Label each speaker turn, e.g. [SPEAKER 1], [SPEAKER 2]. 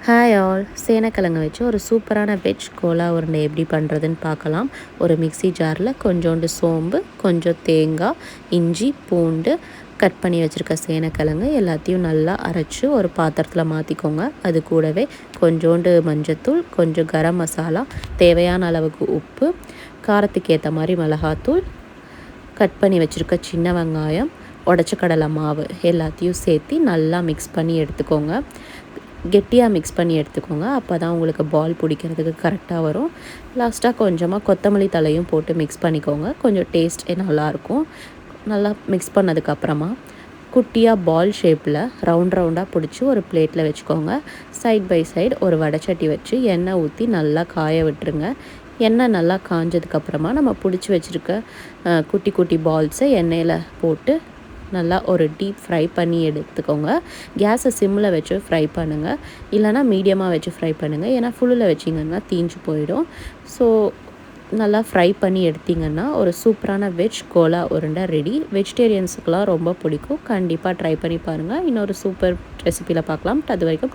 [SPEAKER 1] Hi all, சேனக்கிழங்கு வச்சு ஒரு சூப்பரான வெஜ் கோலா உருண்டை எப்படி பண்ணுறதுன்னு பார்க்கலாம். ஒரு மிக்ஸி ஜாரில் கொஞ்சோண்டு சோம்பு, கொஞ்சம் தேங்காய், இஞ்சி, பூண்டு, கட் பண்ணி வச்சுருக்க சேனக்கிழங்கு எல்லாத்தையும் நல்லா அரைச்சி ஒரு பாத்திரத்தில் மாற்றிக்கோங்க. அது கூடவே கொஞ்சோண்டு மஞ்சத்தூள், கொஞ்சம் கரம் மசாலா, தேவையான அளவுக்கு உப்பு, காரத்துக்கு ஏற்ற மாதிரி மிளகாத்தூள், கட் பண்ணி வச்சுருக்க சின்ன வெங்காயம், உடச்ச கடலை மாவு எல்லாத்தையும் சேர்த்து நல்லா மிக்ஸ் பண்ணி எடுத்துக்கோங்க. கெட்டியாக மிக்ஸ் பண்ணி எடுத்துக்கோங்க. அப்போ தான் உங்களுக்கு பால் பிடிக்கிறதுக்கு கரெக்டாக வரும். லாஸ்ட்டாக கொஞ்சமாக கொத்தமல்லி தலையும் போட்டு மிக்ஸ் பண்ணிக்கோங்க. கொஞ்சம் டேஸ்ட்டே நல்லாயிருக்கும். நல்லா மிக்ஸ் பண்ணதுக்கப்புறமா குட்டியாக பால் ஷேப்பில் ரவுண்டாக பிடிச்சி ஒரு பிளேட்டில் வச்சுக்கோங்க. சைட் பை சைடு ஒரு வடைச்சட்டி வச்சு எண்ணெய் ஊற்றி நல்லா காய விட்டுருங்க. எண்ணெய் நல்லா காஞ்சதுக்கப்புறமா நம்ம பிடிச்சி வச்சுருக்க குட்டி குட்டி பால்ஸை எண்ணெயில் போட்டு நல்லா ஒரு டீப் ஃப்ரை பண்ணி எடுத்துக்கோங்க. கேஸை சிம்மில் வச்சு ஃப்ரை பண்ணுங்கள், இல்லைனா மீடியமாக வச்சு ஃப்ரை பண்ணுங்கள். ஏன்னா ஃபுல்லில் வச்சிங்கன்னா தீஞ்சு போயிடும். ஸோ நல்லா ஃப்ரை பண்ணி எடுத்திங்கன்னா ஒரு சூப்பரான வெஜ் கோலா உருண்டை ரெடி. வெஜிடேரியன்ஸுக்கெலாம் ரொம்ப பிடிக்கும். கண்டிப்பாக ட்ரை பண்ணி பாருங்கள். இன்னொரு சூப்பர் ரெசிப்பியில் பார்க்கலாம். அது வரைக்கும்